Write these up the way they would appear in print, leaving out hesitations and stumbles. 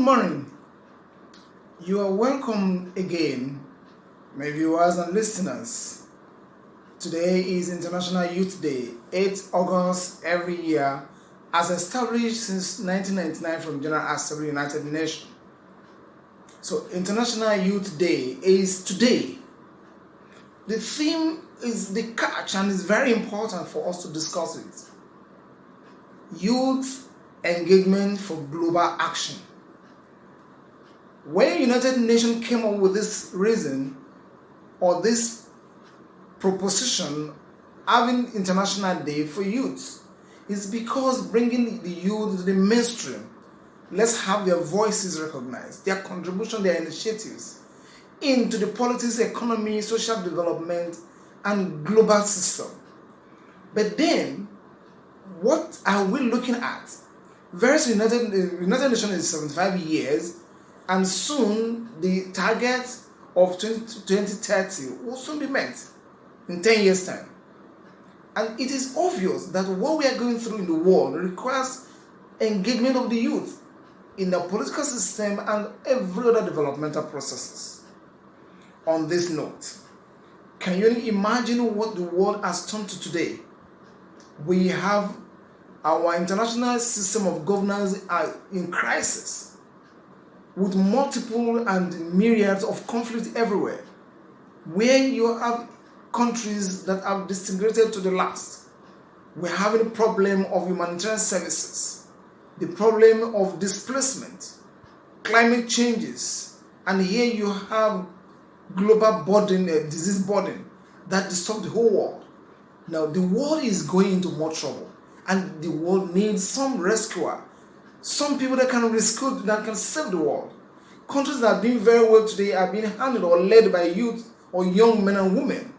morning. You are welcome again, my viewers and listeners. Today is International Youth Day, 8th August every year, as established since 1999 from General Assembly United Nations. So, International Youth Day is today. The theme is the catch, and it's very important for us to discuss it. Youth engagement for global action. When United Nations came up with this reason or this proposition having International Day for Youth, it's because bringing the youth to the mainstream. Let's have their voices recognized, their contribution, their initiatives into the politics, economy, social development, and global system. But then, what are we looking at? United Nations is 75 years, and soon the target of 2030 will soon be met in 10 years' time. And it is obvious that what we are going through in the world requires engagement of the youth in the political system and every other developmental processes. On this note, can you imagine what the world has turned to today? We have our international system of governance in crisis, with multiple and myriads of conflict everywhere, where you have countries that have disintegrated to the last. We're having a problem of humanitarian services, the problem of displacement, climate changes, and here you have global burden, disease burden that disturbs the whole world. Now the world is going into more trouble, and the world needs some rescuer, some people that can rescue, that can save the world. Countries that are doing very well today are being handled or led by youth or young men and women.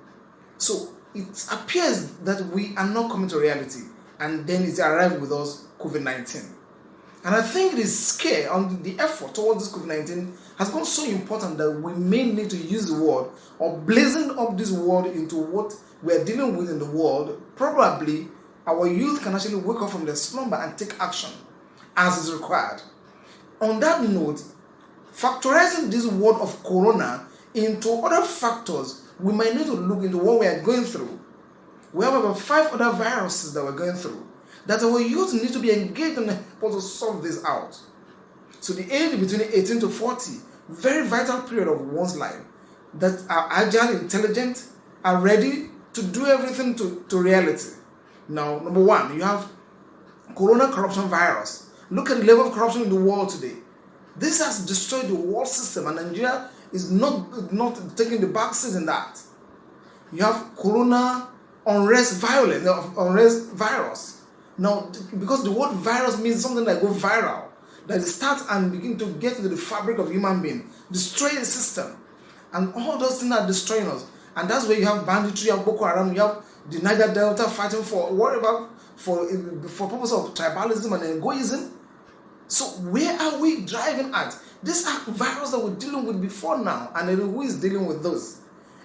So it appears that we are not coming to reality, and then it arrived with us, COVID-19. And I think the scare and the effort towards this COVID-19 has gone so important that we may need to use the word or blazing up this word into what we are dealing with in the world. Probably our youth can actually wake up from their slumber and take action as is required. On that note, factorizing this word of corona into other factors, we might need to look into what we are going through. We have about 5 other viruses that we're going through, that our youth need to be engaged in help to solve this out. So the age between 18 to 40, very vital period of one's life, that are agile, intelligent, are ready to do everything to reality. Now, number one, you have corona corruption virus. Look at the level of corruption in the world today. This has destroyed the world system, and Nigeria is not taking the back seat in that. You have corona unrest virus. Now, because the word virus means something that goes viral, that starts and begin to get into the fabric of human being, destroy the system, and all those things are destroying us. And that's where you have banditry, you have Boko Haram, you have the Niger Delta fighting for whatever, for purpose of tribalism and egoism. So where are we driving at? These are virus that we're dealing with before now, and then who is dealing with those?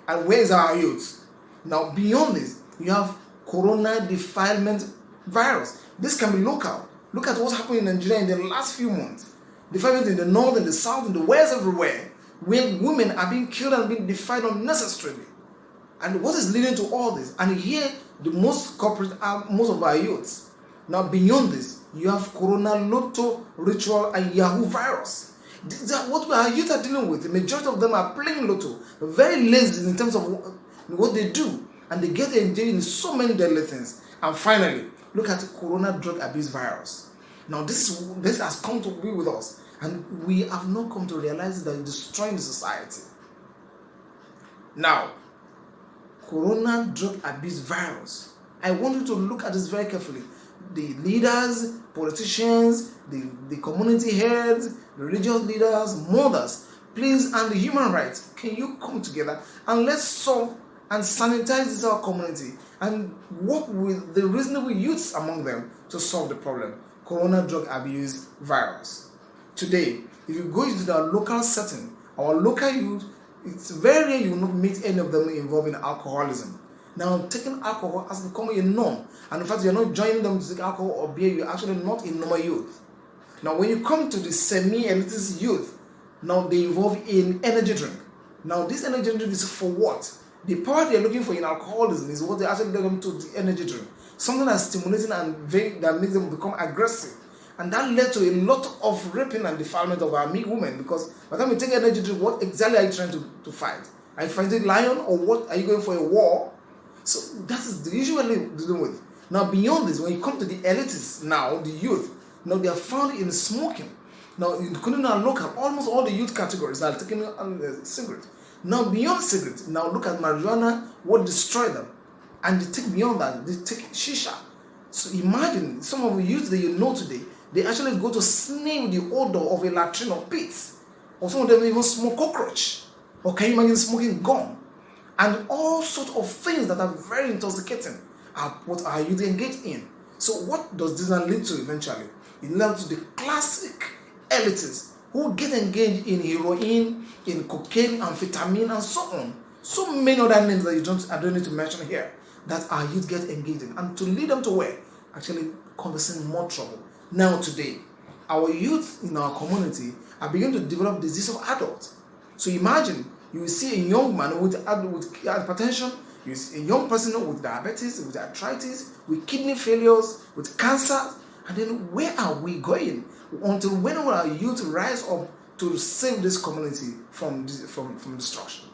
And where is our youth? Now beyond this, you have corona defilement virus. This can be local. Look at what's happening in Nigeria in the last few months. Defilement in the north, in the south, in the west, everywhere, where women are being killed and being defiled unnecessarily. And what is leading to all this? And here, the most culprit are most of our youths. Now beyond this, you have corona, lotto, ritual, and Yahoo virus. These are what our youth are dealing with. The majority of them are playing lotto, very lazy in terms of what they do, and they get engaged in so many deadly things. And finally, look at the corona drug abuse virus. Now this has come to be with us, and we have not come to realize that it's destroying the society. Now, corona drug abuse virus. I want you to look at this very carefully. The leaders, politicians, the community heads, the religious leaders, mothers, please, and the human rights, can you come together and let's solve and sanitize this our community and work with the reasonable youths among them to solve the problem. Corona drug abuse virus. Today, if you go into the local setting, our local youth, it's very rare you will not meet any of them involved in alcoholism. Now, taking alcohol has become a norm, and in fact, you're not joining them to take alcohol or beer, you're actually not a normal youth. Now, when you come to the semi-elitist youth, now they involve in energy drink. Now, this energy drink is for what? The power they're looking for in alcoholism is what they actually let them to the energy drink. Something that's stimulating and that makes them become aggressive. And that led to a lot of raping and defilement of our women, because by the time you take energy drink, what exactly are you trying to fight? Are you fighting a lion, or what? Are you going for a war? So that is the issue we're dealing with. Now, beyond this, when you come to the elitists now, the youth, now they are found in smoking. Now, including our local, almost all the youth categories are taking cigarette. Now, beyond cigarette, now look at marijuana, what destroyed them. And they take beyond that, they take shisha. So imagine some of the youth that you know today, they actually go to sniff the odor of a latrine or pits. Or some of them even smoke cockroach. Or can you imagine smoking gum? And all sorts of things that are very intoxicating are what our youth engage in. So what does this then lead to eventually? It leads to the classic elitists who get engaged in heroin, in cocaine, amphetamine, and so on. So many other names that I don't need to mention here, that our youth get engaged in. And to lead them to where? Actually causing more trouble. Now today, our youth in our community are beginning to develop disease of adults. So imagine, you will see a young man with hypertension, you see a young person with diabetes, with arthritis, with kidney failures, with cancer, and then where are we going? Until when will our youth rise up to save this community from destruction?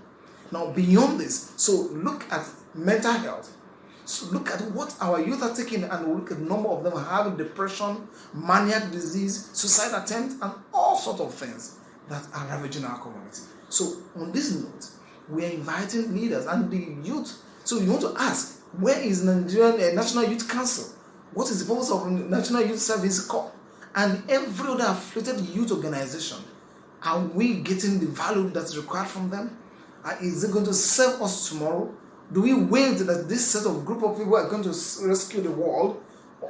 Now, beyond this, so look at mental health. So look at what our youth are taking, and look at the number of them having depression, maniac disease, suicide attempts, and all sorts of things that are ravaging our community. So on this note, we are inviting leaders and the youth. So you want to ask, where is Nigerian National Youth Council? What is the purpose of National Youth Service Corps? And every other affiliated youth organization? Are we getting the value that's required from them? Is it going to serve us tomorrow? Do we wait that this set of group of people are going to rescue the world?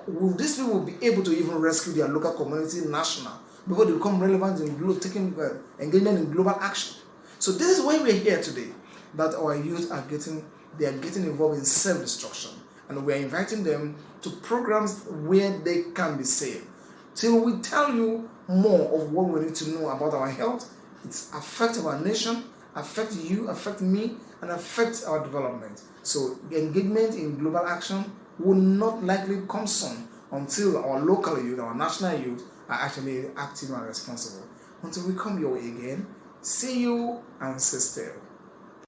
Will these people be able to even rescue their local community, national, before they become relevant in taking engagement in global action? So this is why we're here today, that our youth are getting involved in self-destruction, and we're inviting them to programs where they can be saved. Till we tell you more of what we need to know about our health, it's affecting our nation, affect you, affect me, and affect our development. So engagement in global action will not likely come soon until our local youth, our national youth are actually active and responsible. Until we come your way again, see you and stay still.